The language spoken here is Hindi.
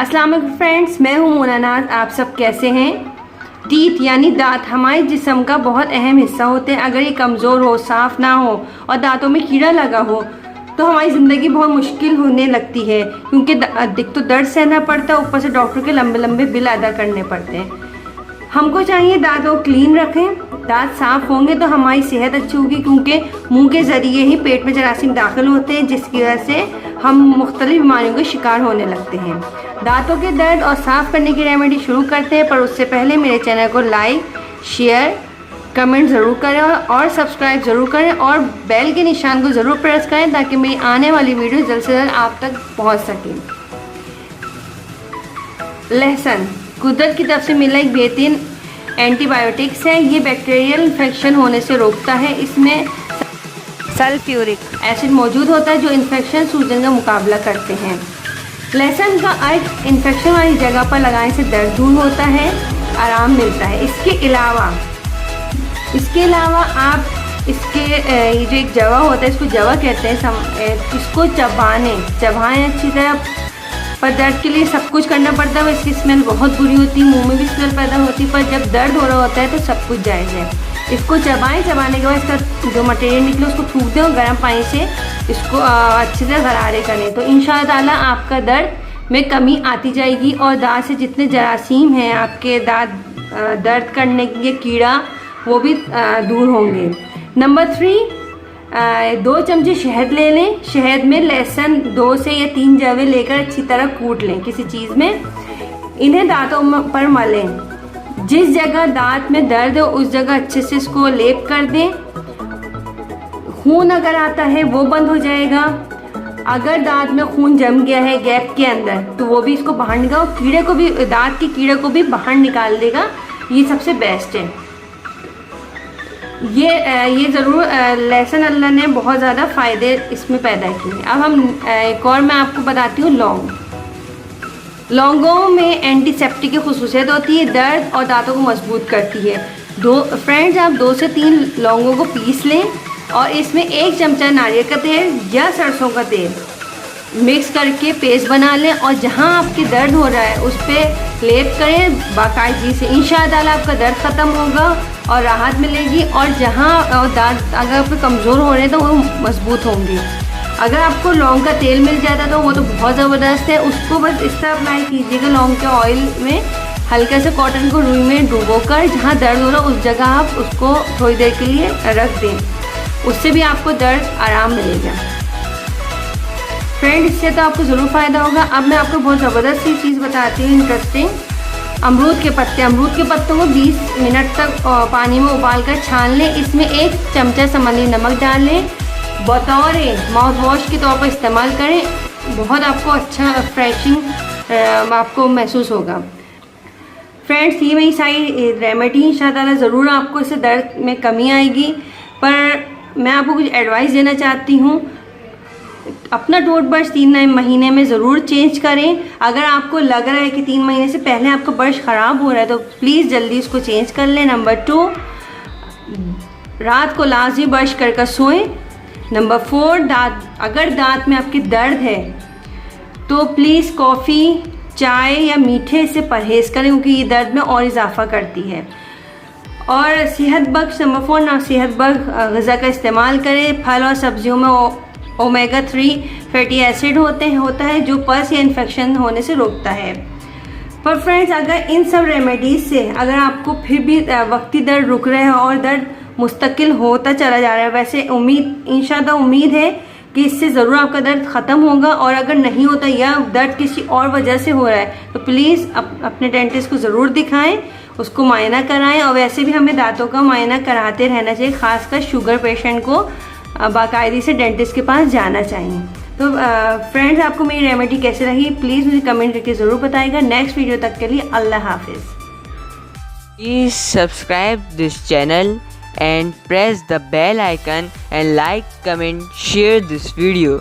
अस्सलाम वालेकुम फ्रेंड्स, मैं हूँ मोना नाज। आप सब कैसे हैं? टीथ यानी दांत हमारे जिस्म का बहुत अहम हिस्सा होते हैं। अगर ये कमज़ोर हो, साफ़ ना हो और दांतों में कीड़ा लगा हो तो हमारी ज़िंदगी बहुत मुश्किल होने लगती है, क्योंकि अधिक तो दर्द सहना पड़ता है, ऊपर से डॉक्टर के लंबे लंबे बिल अदा करने पड़ते हैं। हमको चाहिए दांतों को क्लीन रखें। दांत साफ़ होंगे तो हमारी सेहत अच्छी होगी, क्योंकि मुंह के ज़रिए ही पेट में जरासीम दाखिल होते हैं, जिसकी वजह से हम मुख्तलिफ बीमारियों के शिकार होने लगते हैं। दांतों के दर्द और साफ़ करने की रेमेडी शुरू करते हैं, पर उससे पहले मेरे चैनल को लाइक, शेयर, कमेंट ज़रूर करें और सब्सक्राइब ज़रूर करें और बेल के निशान को ज़रूर प्रेस करें, ताकि मेरी आने वाली वीडियो जल्द से जल्द आप तक पहुंच सके। लहसुन कुदरत की तरफ से मिला एक बेहतरीन एंटीबायोटिक्स है। ये बैक्टीरियल इन्फेक्शन होने से रोकता है। इसमें सल्फ्यूरिक एसिड मौजूद होता है, जो इन्फेक्शन सूजन का मुकाबला करते हैं। लहसुन का अर्क इन्फेक्शन वाली जगह पर लगाने से दर्द दूर होता है, आराम मिलता है। इसके अलावा आप ये जो एक जवा होता है, इसको जवा कहते हैं, इसको चबाएं अच्छी तरह। पर दर्द के लिए सब कुछ करना पड़ता है। इसकी स्मेल बहुत बुरी होती है, मुंह में भी स्मेल पैदा होती है, पर जब दर्द हो रहा होता है तो सब कुछ जायज़ है। इसको चबाने के बाद इसका जो मटेरियल निकले उसको थूक दें और गर्म पानी से इसको अच्छे से गरारे करें, तो इंशाअल्लाह ताला आपका दर्द में कमी आती जाएगी और दांत से जितने जरासीम हैं, आपके दांत दर्द करने के कीड़ा, वो भी दूर होंगे। नंबर 3, 2 चमचे शहद ले लें। शहद में लहसुन 2 से या 3 जवे लेकर अच्छी तरह कूट लें किसी चीज़ में। इन्हें दांतों पर मलें। जिस जगह दांत में दर्द हो उस जगह अच्छे से इसको लेप कर दें। खून अगर आता है वो बंद हो जाएगा। अगर दांत में खून जम गया है गैप के अंदर तो वो भी इसको बाहर निकाल, कीड़े को भी, दांत के कीड़े को भी बाहर निकाल देगा। ये सबसे बेस्ट है। ये ज़रूर लहसुन अल्लाह ने बहुत ज़्यादा फ़ायदे इसमें पैदा किए। अब हम एक और मैं आपको बताती हूँ लौंगों में एंटीसेप्टिक की खुसूसियत होती है, दर्द और दांतों को मजबूत करती है। फ्रेंड्स, आप 2 से 3 लौंगों को पीस लें और इसमें 1 चमचा नारियल का तेल या सरसों का तेल मिक्स करके पेस्ट बना लें और जहां आपके दर्द हो रहा है उस पर लेप करें बाकायदगी से। इंशाअल्लाह आपका दर्द ख़त्म होगा और राहत मिलेगी, और जहां दांत अगर आप कमज़ोर हो रहे हैं तो वो मजबूत होंगे। अगर आपको लौंग का तेल मिल जाता तो वो तो बहुत ज़बरदस्त है। उसको बस इस तरह अप्लाई कीजिएगा, लौंग के ऑयल में हल्का से कॉटन को रुई में डुबोकर जहाँ दर्द हो रहा है उस जगह आप उसको थोड़ी देर के लिए रख दें, उससे भी आपको दर्द आराम मिलेगा। फ्रेंड, इससे तो आपको ज़रूर फ़ायदा होगा। अब मैं आपको बहुत ज़बरदस्त सी चीज़ बताती हूँ, इंटरेस्टिंग। अमरूद के पत्तों को 20 मिनट तक पानी में उबाल कर छान लें। इसमें 1 चमचा समंदरी नमक डाल लें, बतौर माउथ वॉश के तौर पर इस्तेमाल करें। बहुत आपको अच्छा फ्रेशिंग आपको महसूस होगा। फ्रेंड्स, ये मेरी सारी रेमेडी इंशाअल्लाह ज़रूर आपको इससे दर्द में कमी आएगी। पर मैं आपको कुछ एडवाइस देना चाहती हूँ। अपना टूथब्रश 3 महीने में ज़रूर चेंज करें। अगर आपको लग रहा है कि 3 महीने से पहले आपका ब्रश ख़राब हो रहा है तो प्लीज़ जल्दी उसको चेंज कर लें। नंबर 2, रात को लाजमी ब्रश कर सोएं। नंबर 4, अगर दांत में आपके दर्द है तो प्लीज़ कॉफ़ी, चाय या मीठे से परहेज़ करें, क्योंकि ये दर्द में और इजाफ़ा करती है। और सेहत बख्श नंबर 4 सेहत बख्श ग़िज़ा का इस्तेमाल करें। फल और सब्जियों में ओमेगा 3 फैटी एसिड होता है, जो पस या इन्फेक्शन होने से रोकता है। पर फ्रेंड्स, अगर इन सब रेमेडीज़ से अगर आपको फिर भी वक्ती दर्द रुक रहा है और दर्द मुस्तकिल होता चला जा रहा है, वैसे इंशाअल्लाह उम्मीद है कि इससे ज़रूर आपका दर्द ख़त्म होगा। और अगर नहीं होता या दर्द किसी और वजह से हो रहा है तो प्लीज़ अपने डेंटिस्ट को ज़रूर दिखाएं, उसको मुआयना कराएं। और वैसे भी हमें दांतों का मुआयना कराते रहना चाहिए, ख़ासकर शुगर पेशेंट को बाकायदे से डेंटिस्ट के पास जाना चाहिए। तो फ्रेंड्स, आपको मेरी रेमेडी कैसे लगी प्लीज़ मुझे कमेंट करके ज़रूर बताइएगा। नेक्स्ट वीडियो तक के लिए अल्लाह हाफिज़। Please subscribe this channel and press the bell icon and like, comment, share this video.